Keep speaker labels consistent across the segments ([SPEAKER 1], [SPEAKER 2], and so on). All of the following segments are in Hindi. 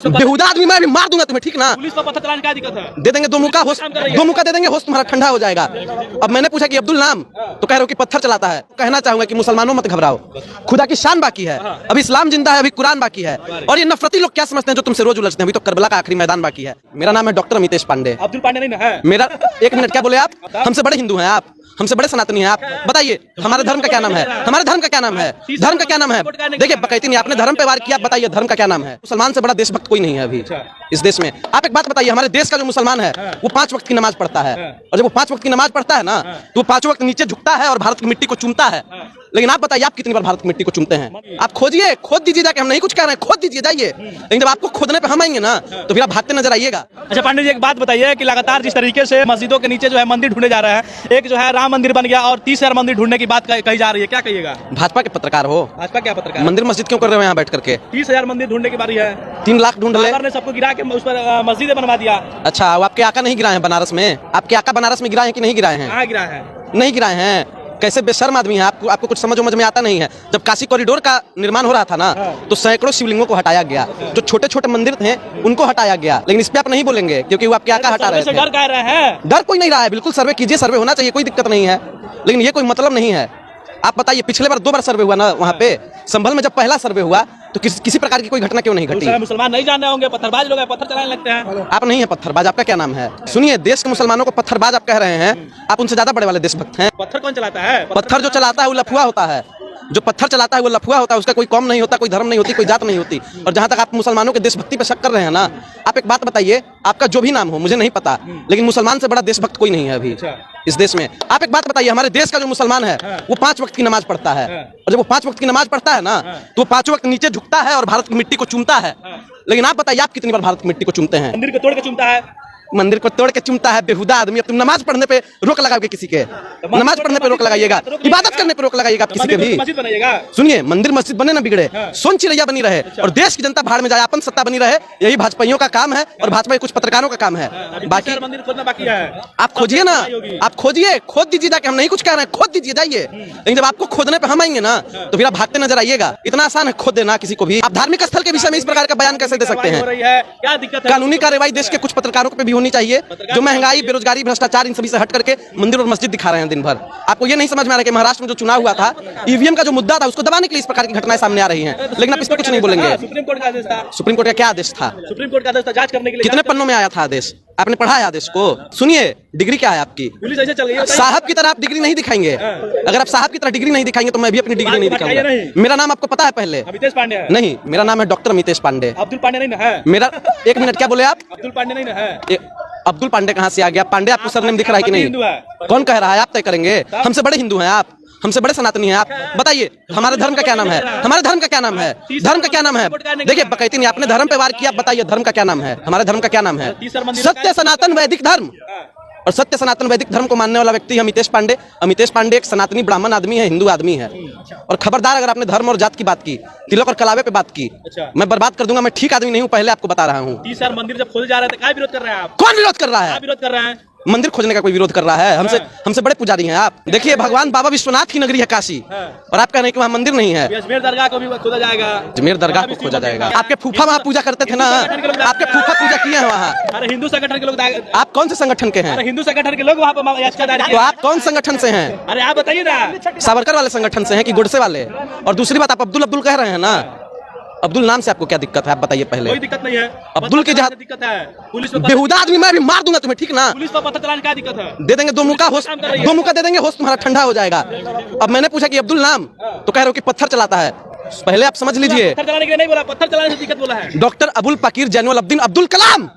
[SPEAKER 1] बेहुदा आदमी मैं भी मार दूंगा तुम्हें, ठीक ना।
[SPEAKER 2] पुलिस को पत्थर चलाने क्या दिक्कत है?
[SPEAKER 1] दे देंगे दो मुक्का दे देंगे, होश तुम्हारा ठंडा हो जाएगा। अब मैंने पूछा कि अब्दुल नाम, तो कह रहे हो कि पत्थर चलाता है। कहना चाहूंगा कि मुसलमानों मत घबराओ, खुदा की शान बाकी है, अभी इस्लाम जिंदा है, अभी कुरान बाकी है। और ये नफरती लोग क्या समझते हैं जो तुमसे रोज उलझते हैं, अभी तो करबला का आखिरी मैदान बाकी है। मेरा नाम है डॉक्टर अमितेश पांडे।
[SPEAKER 2] अब्दुल पांडे नहीं है
[SPEAKER 1] मेरा, एक मिनट, क्या बोले आप? हमसे बड़े हिंदू हैं आप, हमसे बड़े सनातनी हैं आप। बताइए हमारे धर्म का क्या नाम है? हमारे धर्म का क्या नाम है? धर्म का क्या नाम है? देखिए बकैती नहीं, आपने धर्म पे वार किया, बताइए धर्म का क्या नाम है? मुसलमान से बड़ा देशभक्त कोई नहीं है अभी इस देश में। आप एक बात बताइए, हमारे देश का जो मुसलमान है वो 5 वक्त की नमाज पढ़ता है, और जब वो 5 वक्त की नमाज पढ़ता है ना, तो वो 5 वक्त नीचे झुकता है और भारत की मिट्टी को चूमता है। लेकिन आप बताइए आप कितनी बार भारत की मिट्टी को चूमते हैं? आप खोजिए, खोद दीजिए जाके, हम नहीं कुछ कह रहे हैं, खोद दीजिए जाइए। लेकिन जब आपको खोदने पे हम आएंगे ना, तो फिर आप भागते नजर आइएगा।
[SPEAKER 2] अच्छा पांडे जी, एक बात बताइए कि लगातार जिस तरीके से मस्जिदों के नीचे जो है मंदिर ढूंढे जा रहे हैं, एक जो है राम मंदिर बन गया और 30,000 मंदिर ढूंढने की बात कही जा रही है, क्या कहिएगा?
[SPEAKER 1] भाजपा के पत्रकार हो,
[SPEAKER 2] भाजपा क्या पत्रकार?
[SPEAKER 1] मंदिर मस्जिद क्यों कर रहे हो यहाँ बैठ करके?
[SPEAKER 2] 30,000 मंदिर ढूंढने की बारी है,
[SPEAKER 1] 3 लाख ढूंढ ले।
[SPEAKER 2] ने सबको गिरा के उस पर मस्जिदें बनवा दिया।
[SPEAKER 1] अच्छा, वो आपके आका नहीं गिराए हैं बनारस में? आपके आका बनारस में गिराए हैं कि नहीं गिराए हैं?
[SPEAKER 2] कहाँ गिरा है?
[SPEAKER 1] नहीं गिराए हैं। कैसे बेशर्म आदमी है, आपको कुछ समझ में आता नहीं है। जब काशी कॉरिडोर का निर्माण हो रहा था ना, तो सैकड़ों शिवलिंगों को हटाया गया, जो छोटे छोटे मंदिर थे उनको हटाया गया। लेकिन इस पे आप नहीं बोलेंगे क्योंकि वो आपके आका हटा रहे थे।
[SPEAKER 2] डर कह रहे हैं?
[SPEAKER 1] डर कोई नहीं रहा है, बिल्कुल सर्वे कीजिए, सर्वे होना चाहिए, कोई दिक्कत नहीं है, लेकिन ये कोई मतलब नहीं है। आप बताइए पिछले बार 2 बार सर्वे हुआ ना वहाँ पे, संभल में जब पहला सर्वे हुआ तो किसी प्रकार की कोई घटना क्यों नहीं घटी?
[SPEAKER 2] मुसलमान नहीं जान रहे होंगे, पत्थरबाज लोग हैं, पत्थर चलाने लगते हैं।
[SPEAKER 1] आप नहीं है पत्थरबाज, आपका क्या नाम है? सुनिए, देश के मुसलमानों को पत्थरबाज आप कह रहे हैं, आप उनसे ज्यादा बड़े वाले देशभक्त हैं।
[SPEAKER 2] पत्थर कौन चलाता है?
[SPEAKER 1] पत्थर जो चलाता है वो लफुआ होता है, जो पत्थर चलाता है वो लफुआ होता है, उसका कोई कौम नहीं होता, कोई धर्म नहीं होती, कोई जात नहीं होती। और जहां तक आप मुसलमानों के देशभक्ति पे शक कर रहे हैं ना, आप एक बात बताइए, आपका जो भी नाम हो मुझे नहीं पता, लेकिन मुसलमान से बड़ा देशभक्त कोई नहीं है अभी इस देश में। आप एक बात बताइए, हमारे देश का जो मुसलमान है वो 5 वक्त की नमाज पढ़ता है, और जब वो 5 वक्त की नमाज पढ़ता है ना, तो वो 5 वक्त नीचे झुकता है और भारत की मिट्टी को चूमता है। लेकिन आप बताइए आप कितनी बार भारत की मिट्टी को चूमते हैं?
[SPEAKER 2] मंदिर को तोड़ के चूमता है।
[SPEAKER 1] मंदिर को तोड़ के चूमता है, बेहुदा आदमी। अब तुम नमाज पढ़ने पे रोक लगाओगे किसी के? नमाज पढ़ने पे रोक लगाइएगा, इबादत करने पे रोक लगाइएगा आप किसी के भी? सुनिए, मंदिर मस्जिद बने ना बिगड़े, सोन चिड़ैया बनी रहे और देश की जनता भाड़ में जाए, अपन सत्ता बनी रहे, यही भाजपाइयों का काम है और भाजपा के कुछ पत्रकारों का काम है। बाकी
[SPEAKER 2] मंदिर खोदना बाकी है,
[SPEAKER 1] आप खोजिए ना, आप खोजिए, खोद दीजिए जाके, हम नहीं कुछ कह रहे हैं, खोद दीजिए जाइए। लेकिन जब आपको खोदने पे हम आएंगे ना, तो फिर आप भागते नजर आइएगा। इतना आसान है खोद देना किसी को भी? आप धार्मिक स्थल के विषय में इस प्रकार का बयान कैसे दे सकते हैं?
[SPEAKER 2] क्या दिक्कत है?
[SPEAKER 1] कानूनी कार्रवाई देश के कुछ पत्रकारों पे भी होनी चाहिए, जो महंगाई, बेरोजगारी, भ्रष्टाचार, इन सभी से हट करके मंदिर और मस्जिद दिखा रहे हैं दिन भर। आपको ये नहीं समझ में आ रहा कि महाराष्ट्र में जो चुनाव हुआ था, ईवीएम का जो मुद्दा था उसको दबाने के लिए इस प्रकार की घटनाएं सामने आ रही हैं, लेकिन आप इस पर कुछ नहीं बोलेंगे।
[SPEAKER 2] सुप्रीम कोर्ट का आदेश था।
[SPEAKER 1] सुप्रीम कोर्ट का क्या आदेश था?
[SPEAKER 2] सुप्रीम कोर्ट का आदेश था जांच करने के लिए।
[SPEAKER 1] कितने पन्नों में आया था आदेश? आपने पढ़ा है आदेश को? सुनिए, डिग्री क्या है आपकी?
[SPEAKER 2] पुलिस ऐसे चल रही है।
[SPEAKER 1] साहब की तरह आप डिग्री नहीं दिखाएंगे। अगर आप साहब की तरह डिग्री नहीं दिखाएंगे तो मैं भी अपनी डिग्री नहीं दिखाऊंगा। मेरा नाम आपको पता है पहले?
[SPEAKER 2] अमितेश पांडे है।
[SPEAKER 1] नहीं, मेरा नाम है डॉक्टर अमितेश पांडे।
[SPEAKER 2] अब्दुल पांडे नहीं है?
[SPEAKER 1] मेरा, एक मिनट, क्या बोले आप?
[SPEAKER 2] अब्दुल पांडे नहीं है?
[SPEAKER 1] अब्दुल पांडे कहाँ से आ गया? पांडे आपको सरनेम दिख रहा है कि नहीं? कौन कह रहा है? आप तय करेंगे। हमसे बड़े हिंदू हैं आप, हमसे बड़े सनातनी हैं आप। बताइए हमारे धर्म का क्या नाम है? हमारे धर्म का क्या नाम है? धर्म का क्या नाम है? देखिए बकैती नहीं, आपने धर्म पे वार किया, बताइए धर्म का क्या नाम है? हमारे धर्म का क्या नाम है? सत्य सनातन वैदिक धर्म। और सत्य सनातन वैदिक धर्म को मानने वाला व्यक्ति अमितेश पांडे। अमितेश पांडे एक सनातनी ब्राह्मण आदमी है, हिंदू आदमी है। और खबरदार अगर आपने धर्म और जात की बात की, तिलक और कलावे पे बात की, मैं बर्बाद कर दूंगा। मैं ठीक आदमी नहीं हूँ, पहले आपको बता रहा हूँ।
[SPEAKER 2] 30,000 मंदिर जब खोले जा रहे थे, क्या विरोध कर रहे हैं आप?
[SPEAKER 1] कौन विरोध कर रहा है?
[SPEAKER 2] विरोध कर रहे हैं?
[SPEAKER 1] मंदिर खोजने का कोई विरोध कर रहा है? हमसे बड़े पुजारी हैं आप। देखिए भगवान बाबा विश्वनाथ की नगरी है काशी, और आप कह रहे हैं कि वहाँ मंदिर नहीं है।
[SPEAKER 2] अजमेर दरगाह को भी खोजा जाएगा।
[SPEAKER 1] अजमेर दरगाह को खोजा जाएगा? आपके फूफा वहाँ पूजा करते थे ना? आपके फूफा पूजा किए हैं वहाँ?
[SPEAKER 2] अरे हिंदू संगठन के लोग।
[SPEAKER 1] आप कौन से संगठन के हैं?
[SPEAKER 2] अरे हिंदू संगठन के लोग वहाँ पर याचिका दायर किए।
[SPEAKER 1] तो आप कौन संगठन से हैं?
[SPEAKER 2] अरे आप बताइए ना।
[SPEAKER 1] सावरकर वाले संगठन से हैं कि गोडसे वाले? और दूसरी बात, आप अब्दुल कह रहे हैं ना, अब्दुल नाम से आपको क्या दिक्कत है? आप बताइए पहले।
[SPEAKER 2] कोई दिक्कत नहीं है।
[SPEAKER 1] अब्दुल के जहाँ
[SPEAKER 2] दिक्कत है, पुलिस में
[SPEAKER 1] बेहुदा आदमी मैं भी मार दूंगा तुम्हें, ठीक ना।
[SPEAKER 2] पुलिस को पत्थर चलाने क्या दिक्कत है?
[SPEAKER 1] दे देंगे दो मुक्का दे देंगे, होश तुम्हारा ठंडा हो जाएगा। अब मैंने पूछा कि अब्दुल नाम, तो कह रहे हो कि पत्थर चलाता है। पहले आप समझ लीजिए,
[SPEAKER 2] पत्थर चलाने के लिए नहीं बोला, पत्थर चलाने से दिक्कत बोला है।
[SPEAKER 1] डॉक्टर अबुल पाकिर जैनुल अब्दीन अब्दुल कलाम।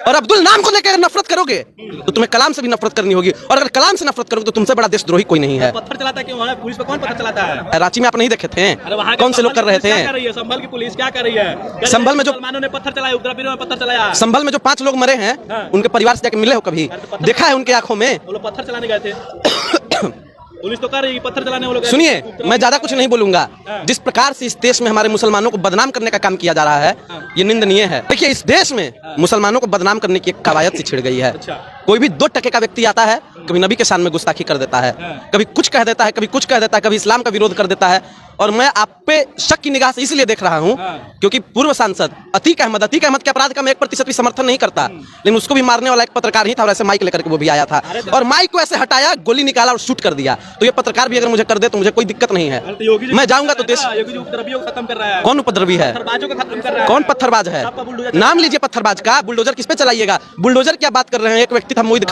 [SPEAKER 1] और अब्दुल नाम को लेकर नफरत करोगे तो तुम्हें कलाम से भी नफरत करनी होगी, और अगर कलाम से नफरत करोगे तो तुमसे बड़ा देशद्रोही कोई नहीं है।
[SPEAKER 2] पत्थर चलाता क्यों है? पुलिस पे कौन पत्थर चलाता है?
[SPEAKER 1] रांची में आप नहीं देखे थे? कौन से लोग कर रहे थे?
[SPEAKER 2] संभल की पुलिस क्या कर रही है?
[SPEAKER 1] संभल में जो
[SPEAKER 2] मुसलमानों ने पत्थर चलाया, उग्रवादियों ने पत्थर चलाया।
[SPEAKER 1] संभल में जो 5 लोग मरे हैं, उनके परिवार से जाके मिले हो कभी? देखा है उनके आंखों में?
[SPEAKER 2] वो लोग पत्थर चलाने गए थे। पुलिस तो कर रही है, पत्थर चलाने वालों।
[SPEAKER 1] सुनिए, मैं ज्यादा कुछ नहीं बोलूंगा। जिस प्रकार से इस देश में हमारे मुसलमानों को बदनाम करने का काम किया जा रहा है, ये निंदनीय है। देखिए इस देश में मुसलमानों को बदनाम करने की एक कवायद सी छिड़ गई है। कोई भी 2 टके का व्यक्ति आता है, कभी नबी के शान में गुस्ताखी कर देता है, कभी कुछ कह देता है, कभी कुछ कह देता है, कभी इस्लाम का विरोध कर देता है। और मैं आप पे शक की निगाह से इसलिए देख रहा हूं क्योंकि पूर्व सांसद अतीक अहमद के अपराध का मैं 1% भी समर्थन नहीं करता, लेकिन उसको भी मारने वाला एक पत्रकार ही था और ऐसे माइक लेकर के वो भी आया था और माइक को ऐसे हटाया, गोली निकाला और शूट कर दिया। तो ये पत्रकार भी अगर मुझे कर दे तो मुझे कोई दिक्कत नहीं है, मैं जाऊंगा तो देश।
[SPEAKER 2] खत्म कर रहा है।
[SPEAKER 1] कौन उपद्रवी है? कौन पत्थरबाज है? नाम लीजिए पत्थरबाज का। बुलडोजर किस पे चलाइएगा? बुलडोजर क्या बात कर रहे हैं? एक व्यक्ति था मोहित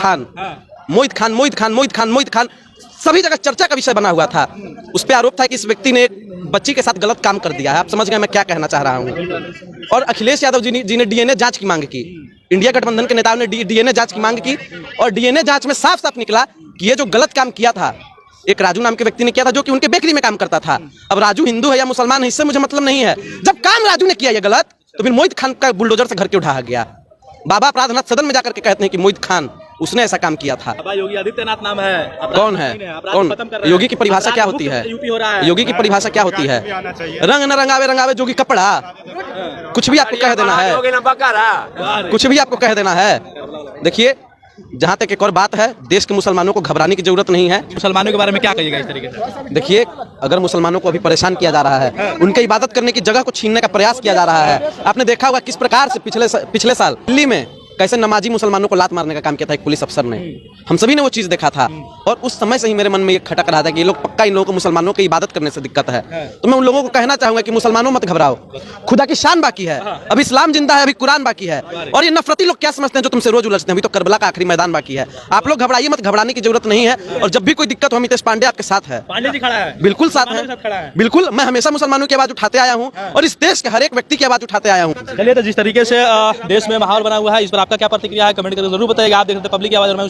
[SPEAKER 1] खान, सभी जगह चर्चा का विषय बना हुआ था। उस पे आरोप था कि इस व्यक्ति ने एक बच्ची के साथ गलत काम कर दिया है। आप समझ गए मैं क्या कहना चाह रहा हूँ। और अखिलेश यादव जी ने डीएनए जांच की मांग की, इंडिया गठबंधन के नेताओं ने डीएनए जांच की मांग की और डीएनए जांच में साफ साफ निकला कि ये जो गलत काम किया था एक राजू नाम के व्यक्ति ने किया था, जो कि उनके बेकरी में काम करता था। अब राजू हिंदू है या मुसलमान है इससे मुझे मतलब नहीं है, जब काम राजू ने किया ये गलत तो फिर मोहित खान का बुलडोजर से घर क्यों उठाया गया? बाबा अपराधनाथ सदन में जाकर के कहते हैं कि मोहित खान उसने ऐसा काम किया था।
[SPEAKER 2] योगी आदित्यनाथ नाम है।
[SPEAKER 1] कौन है? कौन? योगी की परिभाषा क्या होती है? योगी की परिभाषा क्या होती है? रंग न रंगावे जोगी कपड़ा। कुछ भी आपको कह देना है, कुछ भी आपको कह देना है। देखिए, जहाँ तक एक और बात है, देश के मुसलमानों को घबराने की जरूरत नहीं है।
[SPEAKER 2] मुसलमानों के बारे में क्या कहिएगा इस तरीके से?
[SPEAKER 1] देखिए, अगर मुसलमानों को अभी परेशान किया जा रहा है, उनके इबादत करने की जगह को छीनने का प्रयास किया जा रहा है। आपने देखा होगा किस प्रकार से पिछले साल दिल्ली में कैसे नमाजी मुसलमानों को लात मारने का काम किया था एक पुलिस अफसर ने। हम सभी ने वो चीज देखा था और उस समय से ही मेरे मन में ये खटक रहा था कि ये लोग पक्का इन लोगों को मुसलमानों की इबादत करने से दिक्कत है। तो मैं उन लोगों को कहना चाहूंगा कि मुसलमानों मत घबराओ, खुदा की शान बाकी है, अभी इस्लाम जिंदा है, अभी कुरान बाकी है। और ये नफरती लोग क्या समझते हैं जो तुमसे रोज उलझते हैं? अभी तो करबला का आखिरी मैदान बाकी है। आप लोग घबराइए मत, घबराने की जरूरत नहीं है। और जब भी कोई दिक्कत हो, अमितेश पांडे आपके साथ है।
[SPEAKER 2] पांडे जी खड़ा है,
[SPEAKER 1] बिल्कुल साथ है, बिल्कुल। मैं हमेशा मुसलमानों की आवाज उठाते आया हूँ और इस देश के हर एक व्यक्ति की आवाज उठाते आया हूँ।
[SPEAKER 2] चलिए, तो जिस तरीके से देश में माहौल बना हुआ है, इस पर आपका क्या प्रतिक्रिया है कमेंट करके जरूर बताइएगा। आप देख सकते हैं पब्लिक की आवाज।